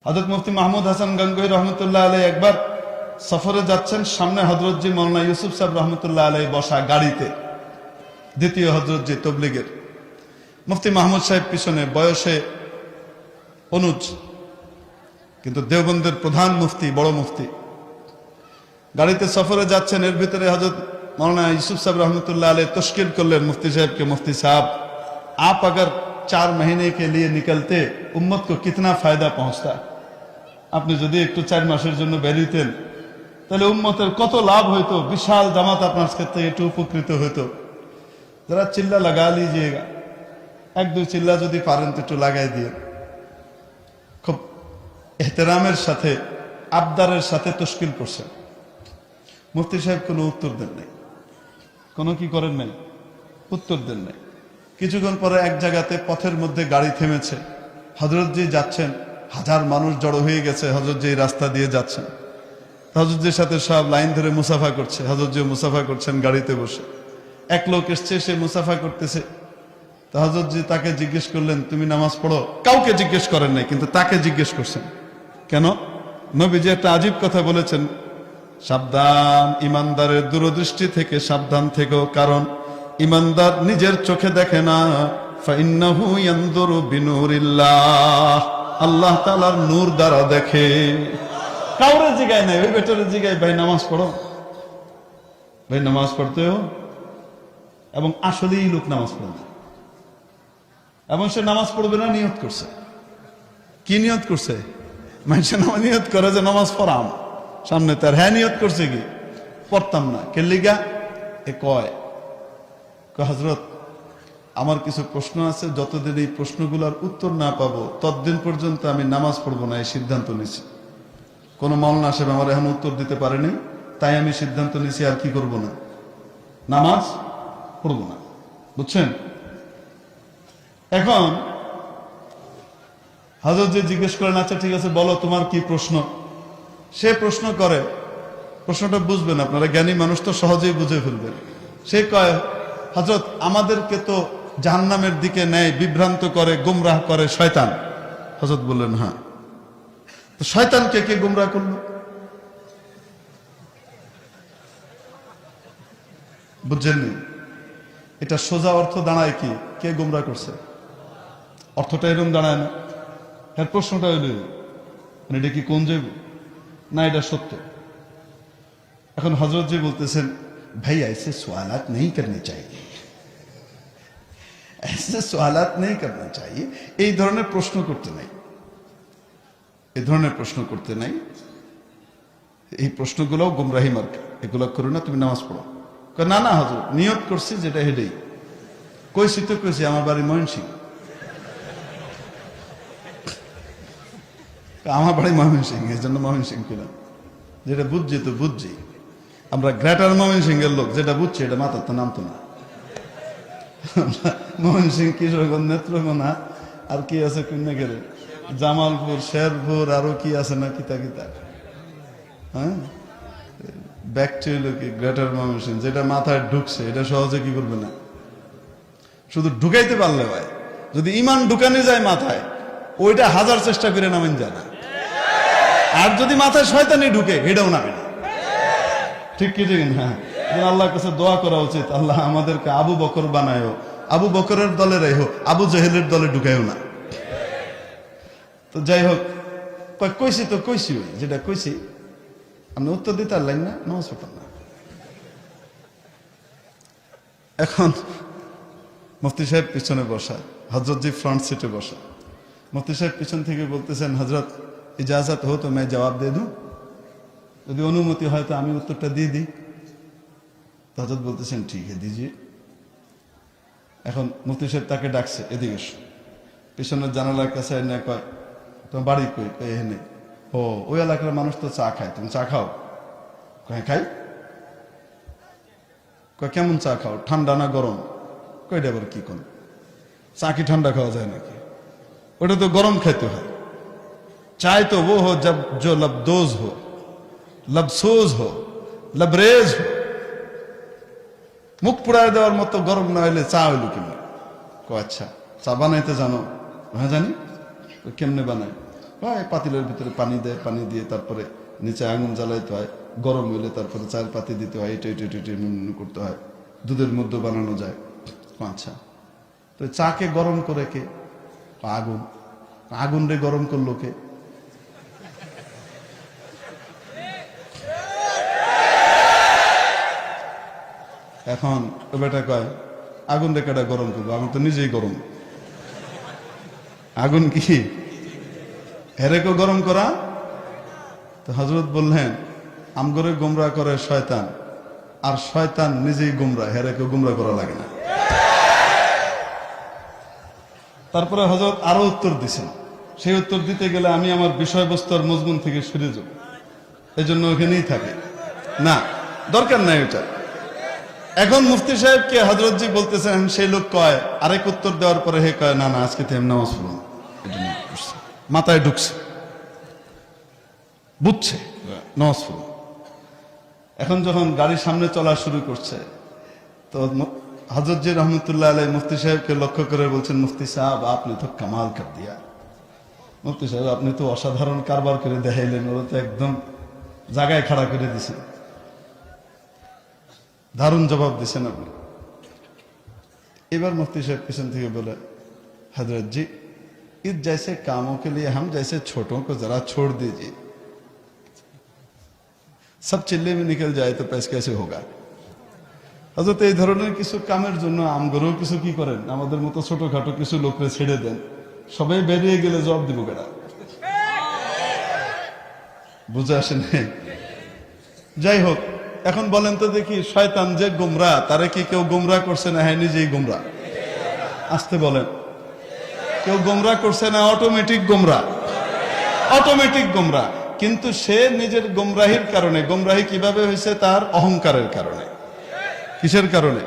হযরত মুফতি মাহমুদ হাসান গঙ্গোহী রহমতুল্লাহ আলাইহি একবার সফরে যাচ্ছেন, সামনে হযরতজি মাওলানা ইউসুফ সাহেব রহমতুল্লাহ আলাইহি বসা গাড়িতে, দ্বিতীয় হযরতজি তবলিগের। মুফতি মাহমুদ সাহেব পিছনে, বয়সে অনুজ, কিন্তু দেওবন্দের প্রধান মুফতি, বড় মুফতি। গাড়িতে সফরে যাচ্ছেন, এর ভিতরে হযরত মাওলানা ইউসুফ সাহেব रहमतुल्लाह अलैह तश्कील करलें मुफ्ती साहब के, मुफ्ती साहब आप अगर 4 महीने के लिए निकलते उम्मत को कितना फायदा पहुंचता। আপনি যদি একটু 4 মাসের জন্য বেরিতেন তাহলে উম্মতের কত লাভ হইতো, বিশাল জামাত আপনার কাছ থেকে একটু উপকৃত হইতো। जरा चिल्ला लगा लीजिएगा, 1-2 চিল্লা যদি পারেন তো একটু লাগাই দিয়ে। খুব ইহতিরামের সাথে, আবদারের সাথে তশকিল করছেন। মুফতি সাহেব কোনো উত্তর দেন নাই, কোনো কি করেন নাই, উত্তর দেন নাই। কিছুক্ষণ পরে এক জায়গাতে পথের মধ্যে গাড়ি থেমেছে, হযরতজি যাচ্ছেন, হাজার মানুষ জড়ো হয়ে গেছে, হযরতজি রাস্তা দিয়ে যাচ্ছেন, হযরতজির সাথে সব লাইন ধরে মুসাফা করছে, হযরতজিও মুসাফা করছেন গাড়িতে বসে। এক লোক এসছে, সে মুসাফা করতেছে, তো হযরতজি তাকে জিজ্ঞেস করলেন তুমি নামাজ পড়ো? কাউকে জিজ্ঞেস করেন নাই, কিন্তু তাকে জিজ্ঞেস করছেন। কেন? নবীজি একটা আজীব কথা বলেছেন, সাবধান, ইমানদারের দূরদৃষ্টি থেকে সাবধান থেকো, কারণ ইমানদার নিজের চোখে দেখে না, ফাইন্নাহু ইয়ানজুরু বিনুরিল্লাহ, আল্লাহ তাআলার নূর দ্বারা দেখে। কাউরে জিগায় নাই, ওই বেটারে জিগায় ভাই নামাজ পড়ো, ভাই নামাজ পড়তে হো। এবং আসলেই লোক নামাজ পড়ে না, এবং সে নামাজ পড়বে না নিয়ত করছে। কি নিয়ত করছে? মানুষে নিয়ত করে যে নামাজ পড়াম সামনে তার, হ্যাঁ নিয়ত করছে কি পড়তাম না, কেলিগা এ কয় হযরত আমার কিছু প্রশ্ন আছে, যতদিন এই প্রশ্নগুলোর উত্তর না পাবো ততদিন পর্যন্ত আমি নামাজ পড়বো না, এই সিদ্ধান্ত নিছি। কোন মাওলানা সাহেব আমার এখন উত্তর দিতে পারেনি, তাই আমি সিদ্ধান্ত নিছি আর কি করব না, নামাজ পড়বো না। বুঝছেন? এখন হযরত যে জিজ্ঞেস করেন, আচ্ছা ঠিক আছে বলো তোমার কি প্রশ্ন। সে প্রশ্ন করে, প্রশ্নটা বুঝবেন আপনারা, জ্ঞানী মানুষ তো সহজেই বুঝে ফেলবেন। সে কয়, হযরত আমাদেরকে তো জাহান্নামের দিকে নেয়, বিভ্রান্ত করে, গুমরাহ করে শয়তান। হযরত বললেন হ্যাঁ, তো শয়তানকে কে গুমরাহ করলো? বুঝছেননি? এটা সোজা অর্থ দাঁড়ায় কি, কে গুমরাহ করছে? অর্থটা এরকম দাঁড়ায় না। এর প্রশ্নটা হইল এটা কি কোন যাইব না, এটা সত্য। এখন হযরত জি বলতেছেন, ভাই ऐसे सवालात नहीं करने चाहिए, ऐसे सवालात नहीं करना चाहिए। এই ধরনের প্রশ্ন করতে নাই, এই ধরনের প্রশ্ন করতে নাই, এই প্রশ্নগুলো গুমরাহি মার্কা, এগুলো করো না, তুমি নামাজ পড়ো। না না হযরত, নিয়ত করছি যেটা হেডেই কইছি, তো কইছি আমার বাড়ি ময়মনসিংহ, আমার বাড়ি ময়মনসিংহ, এই জন্য ময়মনসিংহ কিলাম। যেটা বুঝছি তো বুঝছি, আমরা গ্রেটার ময়মনসিংহের লোক, যেটা বুঝছি এটা মাথার তো নামতো না। ময়মনসিংহ, কিশোরগঞ্জ, নেত্রকোনা, আর কি আছে কিনে গেলে জামালপুর, শেরপুর, আরো কি আছে না কিতা কিতা, হ্যাঁ ব্যাক চইল কি গ্রেটার ময়মনসিংহ। যেটা মাথায় ঢুকছে এটা সহজে কি করবে না, শুধু ঢুকাইতে পারলে হয়। যদি ইমান ঢুকানো যায় মাথায়, ওইটা 1000 চেষ্টা করে নামেন যায় না। আর যদি মাথায় শয়তানি ঢুকে, এটাও নামে না। ঠিক কি ঠিক না? আল্লাহর কাছে দোয়া করা উচিত, আল্লাহ আমাদেরকে আবু বকর বানায়ও, আবু বকরের দলে রেখো, আবু জেহেলের দলে ঢুকায়ও না। তো যাই হোক, কইছি তো কইছি, ওই যেটা কইছি আপনি উত্তর দিতে পারলেন না, নামাজ পড়তাম না। এখন মুফতি সাহেব পিছনে বসা, হযরতজি ফ্রন্ট সিটে বসা। মুফতি সাহেব পিছন থেকে বলতেছেন, হযরত ইজাজত हो तो मैं जवाब दे दूं, যদি অনুমতি হয় তো আমি উত্তরটা দিয়ে দিই। হযরত বলতেছেন ঠিক আছে দিজিয়ে। এখন মুফতি সাহেব তাকে ডাকছে, এদিকে এসো। পিছনের জানালার কাছে এনে কয়, তোমার বাড়ি কই? এখানে। ও ওই এলাকার মানুষ তো চা খায়, তুমি চা খাও? কয় খাই। কয় কেমন চা খাও, ঠান্ডা না গরম? কয়টা আবার কি কোন চা কি ঠান্ডা খাওয়া যায় নাকি? ওটা তো গরম খাইতে হয়। चाय तो वो हो जब जो लबदोज हो, लबसोज हो, लबरेज हो। মুখ পুড়ায় দেওয়ার মতো গরম না হইলে চা হইল কিনা? আচ্ছা চা বানাইতে জানো? হ্যাঁ জানি। কেমনে বানায়? হয় পাতিলের ভিতরে পানি দেয়, পানি দিয়ে তারপরে নিচে আগুন জ্বালাইতে হয়, গরম হইলে তারপরে চায়ের পাতি দিতে হয়, এটা এটা এটা নুন করতে হয়, দুধের মধ্যে বানানো যায়। আচ্ছা, তো চাকে গরম করে কে? আগুন। আগুন রে গরম করলো কে? এখন ও বেটা কয় আগুন রে কেটা গরম করবো, আগুন তো নিজেই গরম। আগুন কি হেরেকে গরম করা? তো হযরত বললেন আমগরে গোমরা করে শয়তান, আর শয়তান নিজেই গোমরা, হেরেকে গোমরা করা লাগে না। তারপরে হযরত আরো উত্তর দিছেন। সেই উত্তর দিতে গেলে আমি আমার বিষয়বস্তুর মজমুন থেকে সরে যাব, এই জন্য ওখানেই থাকে না, দরকার নাই ওটা। এখন মুফতি সাহেবকে হযরতজি বলতেছেন, সেই লোক কয়, আরেক উত্তর দেওয়ার পরে হে কয় না না আজকে তো এমনি নামাজ পড়ব, মাথায় ঢুকছে, বুঝছে নামাজ পড়ব। এখন যখন গাড়ির সামনে চলা শুরু করছে, তো হযরতজি রহমতুল্লাহ আলাইহি মুফতি সাহেবকে লক্ষ্য করে বলছেন, মুফতি সাহেব আপনি তো কামাল কর দিয়া, মুফতি সাহেব আপনি তো অসাধারণ কারবার করে দেখাইলেন, ওরা তো একদম জায়গায় খাড়া করে দিছেন, দারুণ জবাব দিছেন আপনি। এবার মুফতি साहब पिछन থেকে बोले, हजरत जी इस जैसे कामों के लिए हम जैसे छोटों को जरा छोड़ दीजिए, सब चिल्ले में निकल जाए तो पैसे कैसे होगा। হযরত এই ধরনের কিছু কামের জন্য আমগরেও কিছু কি করেন, আমাদের মতো ছোটখাটো কিছু লোকরে ছেড়ে দেন, সবাই বেরিয়ে গেলে জবাব দিব কেডা? বুঝে আসে নাই? যাই হোক, এখন বলেন তো দেখি, শয়তান যে গোমরা, তারে কি কেউ গোমরা করছে না হ্যাঁ নিজেই গোমরা? আসতে বলেন, কেউ গোমরা করছে না, অটোমেটিক গোমরা, অটোমেটিক গোমরা। কিন্তু সে নিজের গোমরাহির কারণে, গোমরাহি কিভাবে হয়েছে? তার অহংকারের কারণে। কিসের কারণে?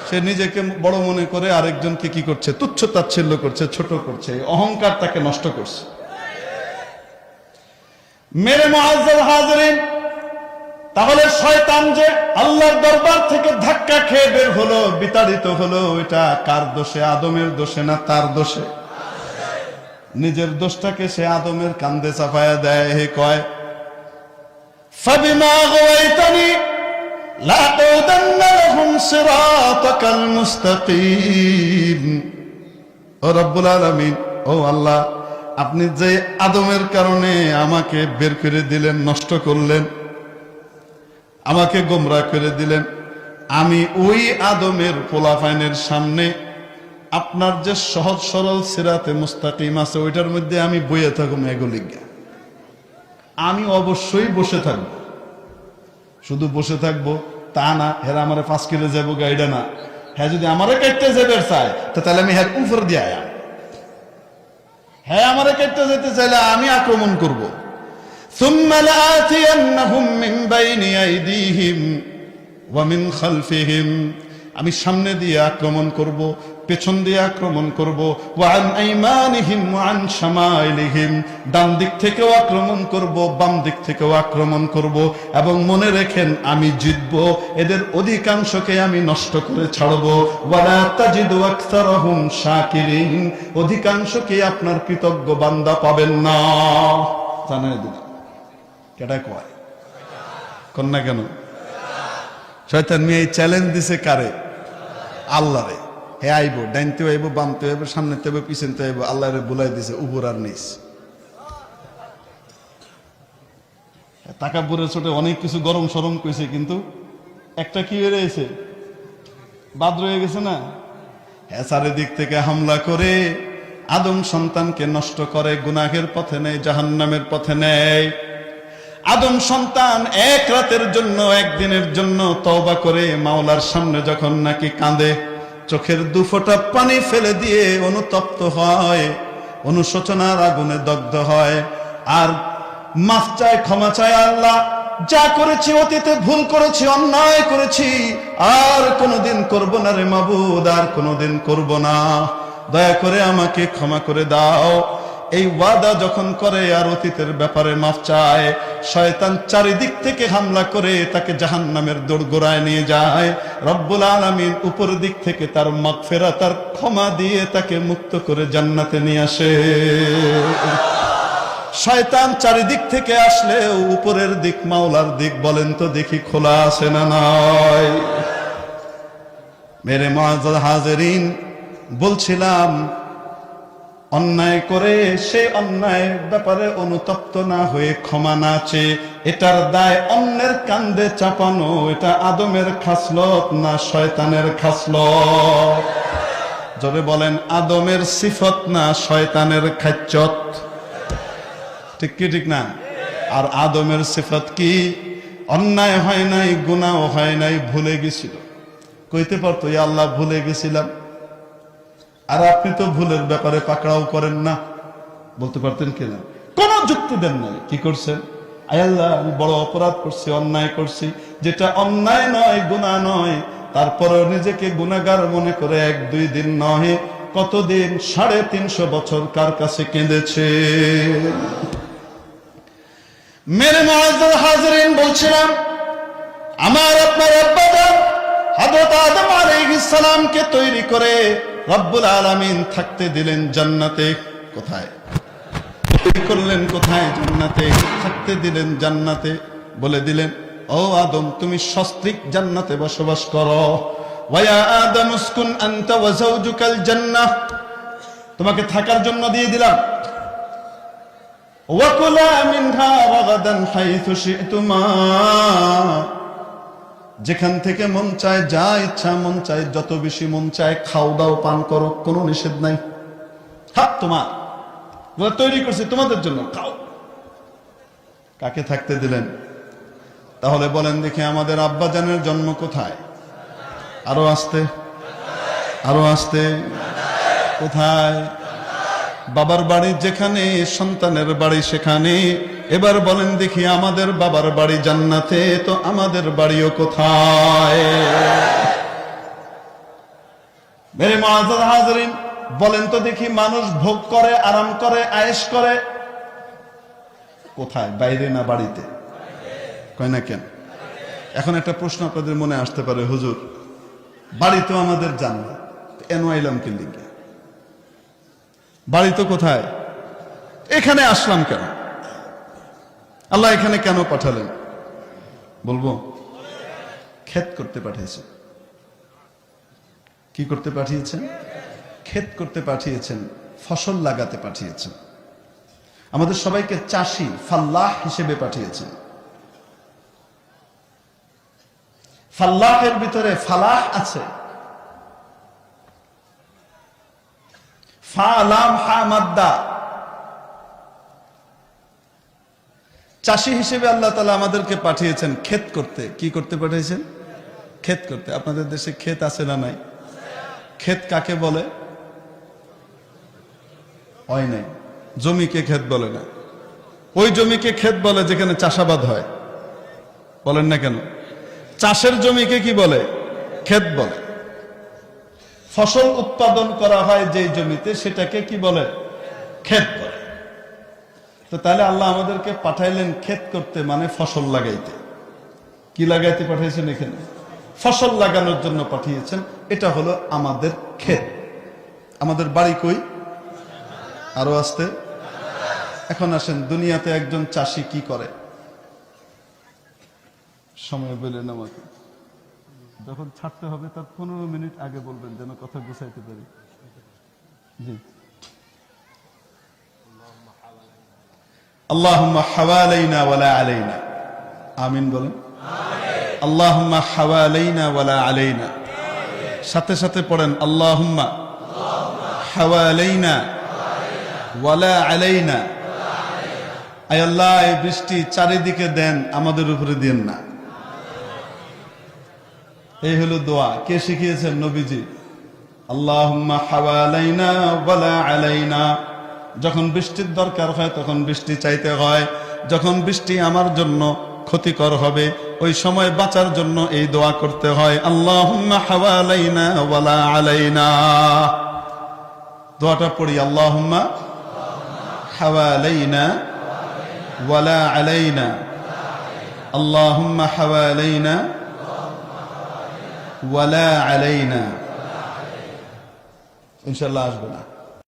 সে নিজেকে বড় মনে করে আরেকজনকে কি করছে? তুচ্ছ তাচ্ছিল্য করছে, ছোট করছে, অহংকার তাকে নষ্ট করছে। মেরে মুআজ্জাজ হাজিরিন, তাহলে শয়তান যে আল্লাহর দরবার থেকে ধাক্কা খেয়ে বের হলো, বিতাড়িত হলো, এটা কার দোষে? আদমের দোষে না তার দোষে? নিজের দোষটাকে সে আদমের কাঁধে চাপায়া দেয়। হে কয়, ফাবিমা গাওয়াইতানি লাআকুদান্না লাহুম সিরাতাকাল মুস্তাকিম। ও রব্বুল আলামিন, ও আল্লাহ, আপনি যে আদমের কারণে আমাকে বের করে দিলেন, নষ্ট করলেন, আমাকে গোমরা করে দিলেন, আমি ওই আদমের পোলাপাইনের সামনে আপনার যে সহজ সরল সিরাতে মুস্তাকিম আছে, ওইটার মধ্যে আমি বইয়ে থাকবো এগুলিজ্ঞা। আমি অবশ্যই বসে থাকবো, শুধু বসে থাকবো তা না, হেরা আমারে 5 কিলো যাবো গাইডা না, হ্যাঁ যদি আমারে কাটতে যাবে চায় তাহলে আমি হ্যাঁ উপর দিয়ে আয়াম, হ্যাঁ আমারে কাটতে যেতে চাইলে আমি আক্রমণ করব। ثم لآتينهم من بين أيديهم ومن خلفهم, আমি সামনে দিয়ে আক্রমণ করব, পেছন দিয়ে আক্রমণ করব, ওয়ান আইমানিহিম ওয়ান শামাইলিহিম, ডান দিক থেকেও আক্রমণ করব, বাম দিক থেকেও আক্রমণ করব, এবং মনে রাখেন আমি জিতব, এদের অধিকাংশকে আমি নষ্ট করে ছাড়ব। ওয়ালা তাজিদু আকসারহুম শাকিরিন, অধিকাংশকে আপনার কৃতজ্ঞ বান্দা পাবেন না। জানাই দিলাম। কেটা কয় কন্যা কেন? শয়তান মিয়া এই চ্যালেঞ্জ দিছে কারে? আল্লাহ রে। হে আইব, ডাইনতে আইব, বামতে আইব, সামনেতে আইব, পিছনতে আইব, আল্লাহ রে বুলাই দিছে উপর আর নিচ। তাকাব্বুরের ছোটে অনেক কিছু গরম সরম কইছে, কিন্তু একটা কি হয়ে রয়েছে? বাদ রয়ে গেছে না? হ্যাঁ, চারিদিক থেকে হামলা করে আদম সন্তানকে নষ্ট করে, গুনাহের পথে নেয়, জাহান্নামের পথে নেয়। আদম সন্তান এক রাতের জন্য, একদিনের জন্য তওবা করে মাওলার সামনে যখন নাকি কাঁদে, চোখের 2 ফোঁটা পানি ফেলে দিয়ে অনুতপ্ত হয়, অনুশোচনার আগুনে দগ্ধ হয়, আর মাফ চায়, ক্ষমা চায়, আল্লাহ যা করেছি অতীতে ভুল করেছি, অন্যায় করেছি, আর কোনোদিন করব না রে মাবুদ, আর কোনোদিন করব না, দয়া করে আমাকে ক্ষমা করে দাও। এই ওয়াদা যখন করে আর অতীতের ব্যাপারে মাফ চায়, শয়তান চারিদিক থেকে হামলা করে তাকে জাহান্নামের দোরগোড়ায় নিয়ে যায়। রব্বুল আলামিন উপর দিক থেকে তার মাগফিরাত, তার ক্ষমা দিয়ে তাকে মুক্ত করে জান্নাতে নিয়ে আসে। শয়তান চারিদিক থেকে আসলেও উপরের দিক মাওলার দিক বলেন তো দেখি খোলা আছে না নয়? মেরে মুআজ্জাজ হাজিরিন, বলছিলাম অন্যায় করে সেই অন্যায়ের ব্যাপারে অনুতপ্ত না হয়ে ক্ষমা না চেয়ে এটার দায় অন্যের কাঁধে চাপানো, এটা আদমের খাসলত না শয়তানের খাসলত? জোরে বলেন, আদমের সিফত না শয়তানের খাচ্চত? ঠিক কি ঠিক না? আর আদমের সিফত কি? অন্যায় হয় নাই, গুনাহ হয় নাই, ভুলে গেছিল। কইতে পারতো ইয়া আল্লাহ ভুলে গেছিলাম। আর আপনি তো ভুলের ব্যাপারে পাকড়াও করেন না, বলতে পারতেন কিনা? কোন যুক্তি দেন নাই। কি করছেন? আয় আল্লাহ আমি বড় অপরাধ করছি, অন্যায় করছি, যেটা অন্যায় নয়, গুনাহ নয়, তারপরেও নিজেকে গুনাহগার মনে করে 1-2 দিন নয়, কতদিন? 350 বছর কার কাছে কেঁদেছে? মেরে মুআজ্জাজ হাজিরিন, বলছিলাম আমার আপনার আব্বা জান হযরত আদম আলাইহিস সালামকে তৈরি করে রব্বুল আলামিন থাকতে দিলেন জান্নাতে। কোথায় তৈরি করলেন? কোথায়? জান্নাতে। থাকতে দিলেন জান্নাতে, বলে দিলেন ও আদম তুমি সস্ত্রীক জান্নাতে বসবাস করো। ওয়া আদম উসকুন আনতা ওয়া যাওজুকাল জান্নাহ, তোমাকে থাকার জন্য দিয়ে দিলাম। ওয়া কুলা মিনহা রাগাদান হাইথু শি'তুমা, যেখান থেকে মন চায়, যা ইচ্ছা মন চায়, যত বেশি মন চায় খাও দাও পান করো, কোনো নিষেধ নাই। হাত তোমার, তৈরি করছি তোমাদের জন্য, খাও। কাকে থাকতে দিলেন? তাহলে বলেন দেখি আমাদের আব্বাজানের জন্ম কোথায়? আরো আসতে, আরো আসতে। কোথায়? বাবার বাড়ি যেখানে, সন্তানের বাড়ি সেখানে। এবার বলেন দেখি আমাদের বাবার বাড়ি জান্নাতে, তো আমাদের বাড়িও কোথায়? মেরে মুআজ্জাজ হাজিরিন, বলেন তো দেখি মানুষ ভোগ করে, আরাম করে, আয়েশ করে কোথায়? বাইরে না বাড়িতে? কয় না কেন? এখন একটা প্রশ্ন আপনাদের মনে আসতে পারে, হুজুর বাড়িতেও আমাদের জান্নাত, এন আইলাম কি লিগে? বাড়ি তো কোথায়? এখানে আসলাম কেন? আল্লাহ এখানে কেন পাঠালেন? বলবো, ক্ষেত করতে পাঠিয়েছেন। কি করতে পাঠিয়েছেন? ক্ষেত করতে পাঠিয়েছেন, ফসল লাগাতে পাঠিয়েছেন। আমাদের সবাইকে চাষি, ফাল্লাহ হিসেবে পাঠিয়েছেন। ফাল্লাহের ভিতরে ফালাহ আছে। ফা লাম হা মাদ্দা। চাষি হিসেবে আল্লাহ তাআলা আমাদেরকে পাঠিয়েছেন ক্ষেত করতে। কি করতে পাঠিয়েছেন? ক্ষেত করতে। আপনাদের দেশে ক্ষেত আছে না নাই? ক্ষেত কাকে বলে? হয় নাই। জমিকে ক্ষেত বলে না। ওই জমিকে ক্ষেত বলে যেখানে চাষাবাদ হয়। বলেন না কেন? চাষের জমিকে কি বলে? ক্ষেত বলে। ফসল উৎপাদন করা হয় যেই জমিতে, সেটাকে কি বলে? ক্ষেত বলে। তো তাহলে আল্লাহ আমাদেরকে পাঠাইলেন ক্ষেত করতে, মানে ফসল লাগাইতে। কি লাগাইতে পাঠিয়েছেন? এখানে ফসল লাগানোর জন্য পাঠিয়েছেন। এটা হলো আমাদের ক্ষেত। আমাদের বাড়ি কই? আরো আসতে। এখন আসেন, দুনিয়াতে একজন চাষি কি করে? সময় বলেন আমাকে, যখন ছাড়তে হবে তার 15 মিনিট আগে বলবেন, যেন কথা গুছাইতে পারি। জি। আল্লাহুম্মা হাওয়ালাইনা ওয়ালা আলাইনা। আমিন বলেন। আল্লাহুম্মা হাওয়ালাইনা ওয়ালা আলাইনা। সাথে সাথে পড়েন আল্লাহুম্মা হাওয়ালাইনা ওয়ালা আলাইনা। আয় আল্লাহ, এই বৃষ্টি চারিদিকে দেন, আমাদের উপরে দেন না। এই হলো দোয়া। কে শিখিয়েছেন? নবীজি। আল্লাহুম্মা হাওয়ালাইনা ওয়ালা আলাইনা। যখন বৃষ্টির দরকার হয় তখন বৃষ্টি চাইতে হয়। যখন বৃষ্টি আমার জন্য ক্ষতিকর হবে, ওই সময় বাঁচার জন্য এই দোয়া করতে হয়, আল্লাহুম্মা হাওয়ালাইনা ওয়ালা আলাইনা। দোয়াটা পড়ি, আল্লাহুম্মা হাওয়ালাইনা ওয়ালা আলাইনা। আল্লাহুম্মা হাওয়ালাইনা ওয়ালা আলাইনা। ইনশাআল্লাহ আসবে না।